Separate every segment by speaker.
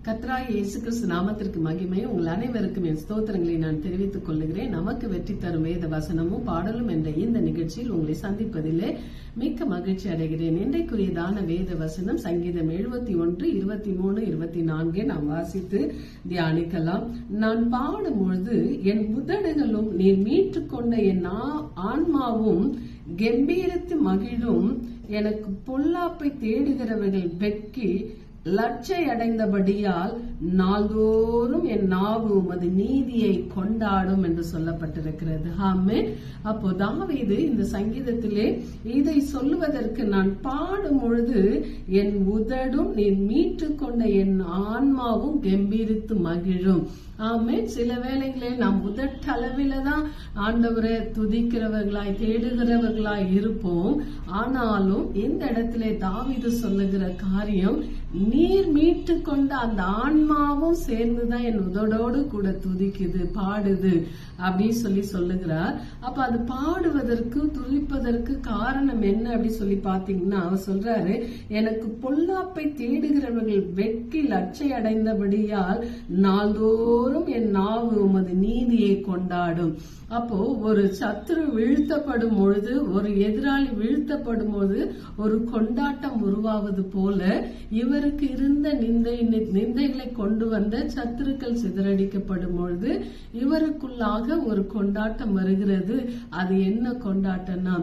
Speaker 1: கர்த்தராகிய இயேசு கிறிஸ்து நாமத்திற்கு மகிமை. உங்கள் அனைவருக்கும் என் ஸ்தோத்திரங்களை நான் தெரிவித்துக் கொள்ளுகிறேன். நமக்கு வெற்றி தரும் வேத வசனமும் பாடலும் என்ற இந்த நிகழ்ச்சியில் உங்களை சந்திப்பதிலே மிக்க மகிழ்ச்சி அடைகிறேன். இன்றைக்குரியதான வேத வசனம் சங்கீதம் 71, 23, 24 நாம் வாசித்து தியானிக்கலாம். நான் பாடும் பொழுது என் உதடுகளும் நீர் மீட்டுக்கொண்ட என் ஆன்மாவும் கம்பீரித்து மகிழும். எனக்கு பொல்லாப்பை தேடுகிறவர்கள் வெட்கி லட்சை அடைந்தபடியால் நாள்தோறும் என் நாவு உமது நீதியை கொண்டாடும் என்று சொல்லப்பட்டிருக்கிறது. ஆமென். அப்போ தாவீது இந்த சங்கீதத்திலே இதை சொல்லுவதற்கு நான் பாடும் பொழுது என் உதடும் நீ மீட்டு கொண்ட என் ஆன்மாவும் கம்பீரித்து மகிழும். ஆமென். சில வேளைகளில் நாம் உதட்டளவில தான் ஆண்டவரை துதிக்கிறவர்களாய் தேடுகிறவர்களாய் இருப்போம். ஆனாலும் இந்த இடத்திலே தாவீது சொல்லுகிற காரியம், நீர் மீட்டு கொண்ட அந்த ஆன்மாவும் சேர்ந்துதான் என் உதடோடு கூட துதிக்குது, பாடுது அப்படின்னு சொல்லி சொல்லுகிறார். அப்ப அது பாடுவதற்கு துதிப்பதற்கு காரணம் என்ன அப்படின்னு சொல்லி பாத்தீங்கன்னா, அவர் சொல்றாரு, எனக்கு பொல்லாப்பை தேடுகிறவர்கள் வெட்கி லட்சை அடைந்தபடியால் நாள்தோறும் என் நாவு உமது நீதியை கொண்டாடும். அப்போ ஒரு சத்துரு வீழ்த்தப்படும் பொழுது, ஒரு எதிராளி வீழ்த்தப்படும் போது ஒரு கொண்டாட்டம் உருவாவது போல இவருக்கு இருந்த நிந்தைகளை கொண்டு வந்த சத்துருக்கள் சிதறடிக்கப்படும் பொழுது இவருக்குள்ளாக ஒரு கொண்டாட்டம் வருகிறது. அது என்ன கொண்டாட்டம்னா,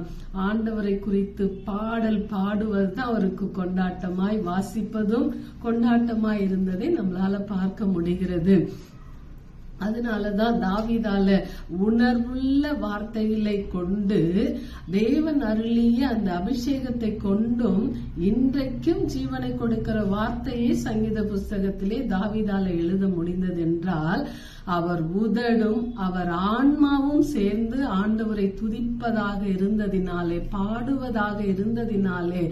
Speaker 1: ஆண்டவரை குறித்து பாடல் பாடுவதுதான் அவருக்கு கொண்டாட்டமாய், வாசிப்பதும் கொண்டாட்டமாய் இருந்ததை நம்மளால பார்க்க முடிகிறது. அதனாலதான் தாவீதால உணர்வுள்ள வார்த்தைகளை கொண்டு தேவன் அருளிய அந்த அபிஷேகத்தை கொண்டும் இன்றைக்கும் ஜீவனை கொடுக்கிற வார்த்தையே சங்கீத புஸ்தகத்திலே தாவீதால எழுத முடிந்தது என்றால், அவர் உதடும் அவர் ஆன்மாவும் சேர்ந்து ஆண்டவரை துதிப்பதாக இருந்ததினாலே, பாடுவதாக இருந்ததினாலே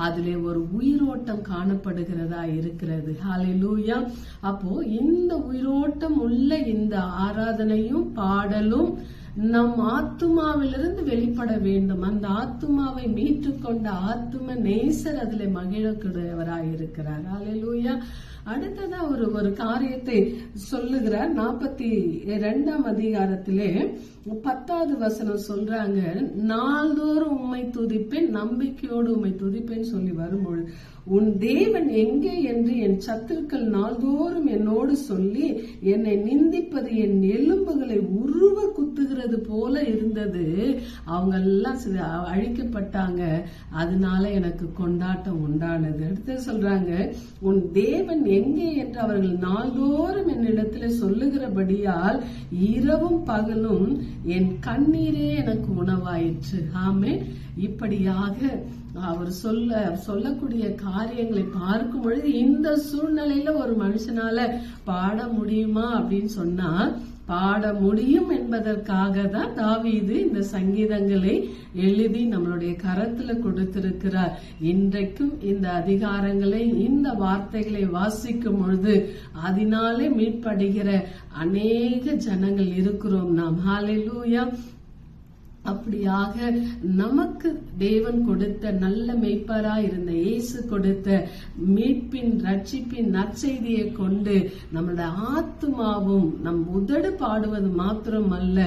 Speaker 1: அதிலே ஒரு உயிரோட்டம் காணப்படுகிறதா இருக்கிறது. ஹல்லேலூயா. அப்போ இந்த உயிரோட்டம் உள்ள இந்த ஆராதனையும் பாடலும் நம் ஆத்துமாவிலிருந்து வெளிப்பட வேண்டும். அந்த ஆத்துமாவை மீட்டுக்கொண்ட ஆத்தும நேசர் அதிலே மகிழக்கூடியவராய் இருக்கிறார். ஹல்லேலூயா. அடுத்ததா ஒரு காரியத்தை சொல்லுகிறார். 42ஆம் அதிகாரத்திலே 10வது வசனம் சொல்றாங்க, நாள்தோறும் உம்மை துதிப்பேன், நம்பிக்கையோடு உம்மை துதிப்பேன் சொல்லி வரும்பொழுது, உன் தேவன் எங்கே என்று என் சத்துருக்கள் நாள்தோறும் என்னோடு சொல்லி என்னை நிந்திப்பது என் எலும்புகளை உருவ குத்துகிறது போல இருந்தது. அவங்க எல்லாம் அழிக்கப்பட்டாங்க, அதனால எனக்கு கொண்டாட்டம் உண்டானது. அடுத்து சொல்றாங்க, உன் தேவன் எங்கே என்று அவர்கள் நாள்தோறும் என்னிடத்துல சொல்லுகிறபடியால் இரவும் பகலும் என் கண்ணீரே எனக்கு உணவாயிற்று. ஆமே. இப்படியாக அவர் சொல்லக்கூடிய காரியங்களை பார்க்கும் பொழுது இந்த சூழ்நிலையில ஒரு மனுஷனால பாட முடியுமா அப்படின்னு சொன்னா, பாட முடியும் என்பதற்காக தான் தாவீது இந்த சங்கீதங்களை எழுதி நம்மளுடைய கரத்துல கொடுத்திருக்கிறார். இன்றைக்கும் இந்த அதிகாரங்களை, இந்த வார்த்தைகளை வாசிக்கும் பொழுது அதனாலே மீட்படுகிற அநேக ஜனங்கள் இருக்கிறோம் நாம். ஹல்லேலூயா. அப்படியாக நமக்கு தேவன் கொடுத்த நல்ல மெய்ப்பராய் இருந்த இயேசு கொடுத்த மீட்பின் ரட்சிப்பின் நற்செய்தியை கொண்டு நம்மளோட ஆத்துமாவும், நம் உதடு பாடுவது மாத்திரம் அல்ல,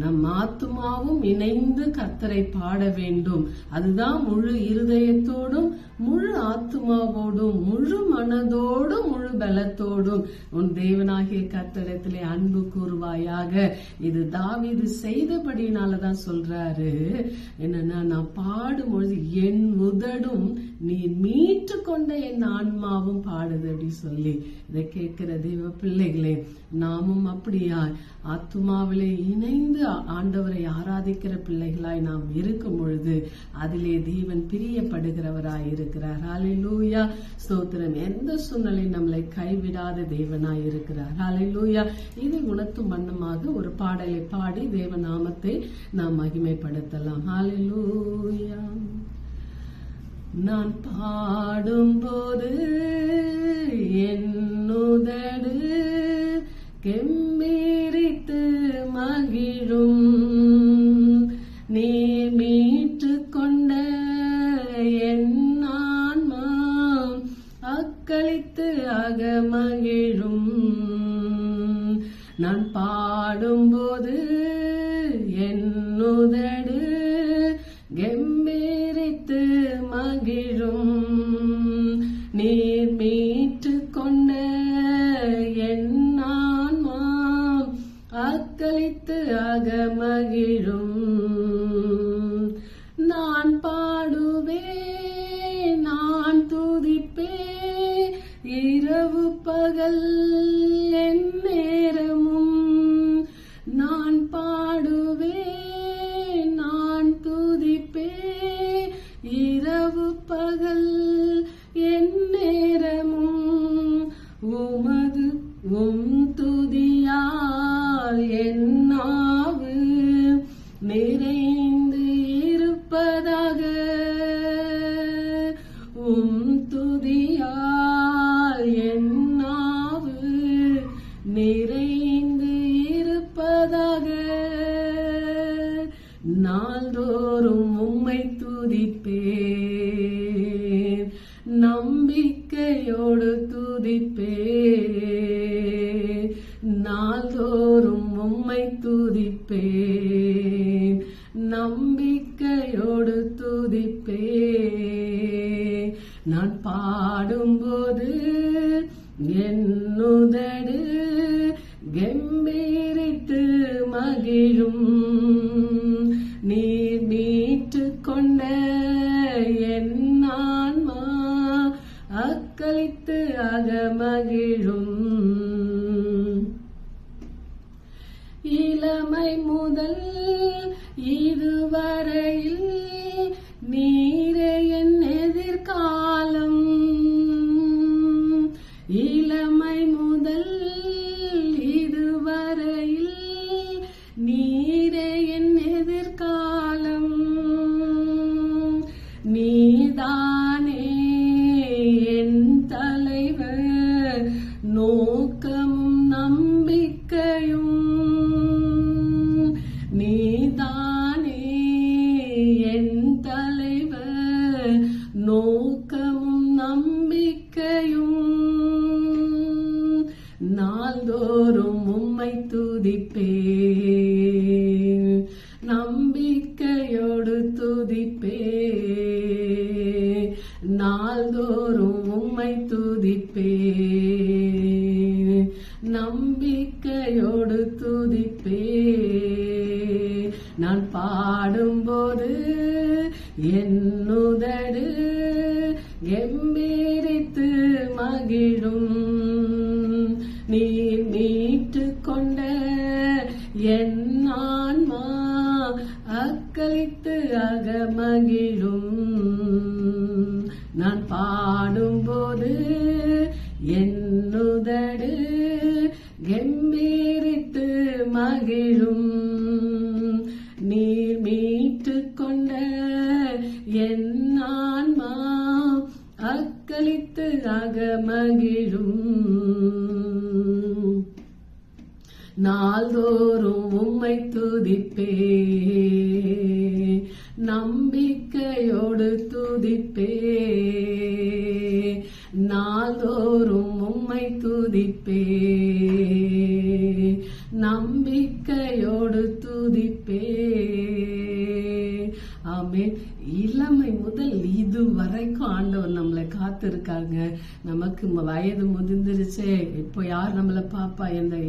Speaker 1: நம் ஆத்துமாவும் இணைந்து கர்த்தரை பாட வேண்டும். அதுதான் முழு இருதயத்தோடும் முழு ஆத்துமாவோடும் முழு மனதோடும் முழு பலத்தோடும் உன் தேவனாகிய கர்த்தரிடத்திலே அன்பு கூறுவாயாக. இது தாவீது செய்தபடினாலதான் சொல்றாரு, என்னன்னா, நான் பாடும்பொழுது என் உதடும் நீ மீட்டு கொண்ட என் ஆன்மாவும் பாடுது அப்படி சொல்லி. இதை கேட்கிற தேவ பிள்ளைகளே, நாமும் அப்படியா ஆத்துமாவிலே இணைந்து ஆண்டவரை ஆராதிக்கிற பிள்ளைகளாய் நாம் இருக்கும் பொழுது அதிலே தேவன் பிரியப்படுகிறவராய் இருக்கிறார். ஹல்லேலூயா. ஸ்தோத்திரம். எந்த சூழ்நிலை நம்மளை கைவிடாத தேவனாய் இருக்கிறார். ஹல்லேலூயா. இதை உணர்த்தும் வண்ணமாக ஒரு பாடலை பாடி தேவ நாமத்தை நாம் மகிமைப்படுத்தலாம். ஹல்லேலூயா. நான் பாடும்போது என் உதடு கெம்பீரித்து மகிழும், நீ மீட்டு கொண்ட என் ஆன்மா அக்களித்து அக மகிழும். நான் பாடும்போது என் உதடு கெம்பீரித்து மகிழும். நீர் மீட்டு கொண்ட என் ஆன்மா அக்களித்து அகமகிழும். நான் பாடுவேன், நான் துதிப்பேன், இரவு பகல் என் நேரமும். நான் பாடுவேன், நான் துதிப்பேன், இரவு பகல் என் நேரமும். உம் துதியால் என் நாவு நிறைந்து இருப்பதாக. உம் துதியால் என் நாவு நிறைந்து இருப்பதாக. நாள்தோறும் உம்மை துதிப்பேன், நம்பிக்கையோடு துதிப்பேன். நாள்தோறும் உம்மை துதிப்பேன், நம்பிக்கையோடு துதிப்பேன். நான் பாடும்போது என் உதடு கெம்பீரித்து மகிழும். நீர் மீட்டு கொண்ட என் ஆன்மா அக்களித்து அகமகிழும். இளமை முதல் இதுவரையில் நீரே என் எதிர்காலம். இளமை முதல் இதுவரையில் நீரே என் எதிர்காலம். நீதானே என் தலைவர், நோக்கமும் நம்பிக்கையும். நீதானே என் தலைவர், நோக்கமும் நம்பிக்கையும். நாள்தோறும் உம்மை துதிப்பேன், நம்பிக்கையோடு துதிப்பேன். நாள்தோறும் உம்மை துதிப்பேன், நம்பிக்கையோடு துதிப்பேன். நான் பாடும்போது என் உதடு கெம்பீரித்து மகிழும். நீர் மீட்டு கொண்ட என் ஆன்மா அக்களித்து அகமகிழும். நான் பாடும்போது என் உதடு கெம்பீரித்து மகிழும். நீர் மீட்டு கொண்ட என் ஆன்மா அக்களித்து அகமகிழும். நாள்தோறும் உம்மை துதிப்பேன், நம்பிக்கையோடு துதிப்பேன். நாள்தோறும் உம்மை துதிப்பேன், நம்பிக்கையோடு துதிப்பேன். ஆமென். இளமை முதல் இது வரைக்கும் ஆண்டவர் நம்மளை காத்திருக்காங்க. நமக்கு வயது முதிர்ந்துருச்சே, இப்போ யார் நம்மளை பாப்பா,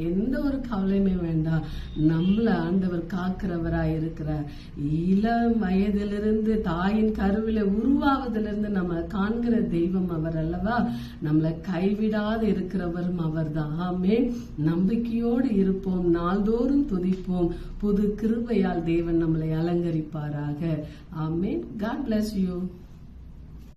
Speaker 1: எந்த ஒரு கவலையுமே வேண்டாம். நம்மள ஆண்டவர் காக்கிறவராய் இருக்கிறார். இளம் வயதிலிருந்து தாயின் கருவில உருவாவதிலிருந்து நம்ம காண்கிற தெய்வம் அவர் அல்லவா. நம்மளை கைவிடாது இருக்கிறவரும் அவர் தான். ஆமென். நம்பிக்கையோடு இருப்போம், நாள்தோறும் துதிப்போம். புது கிருபையால் தேவன் நம்மளை அலங்கரிப்பாராக. ஆமென். God bless you.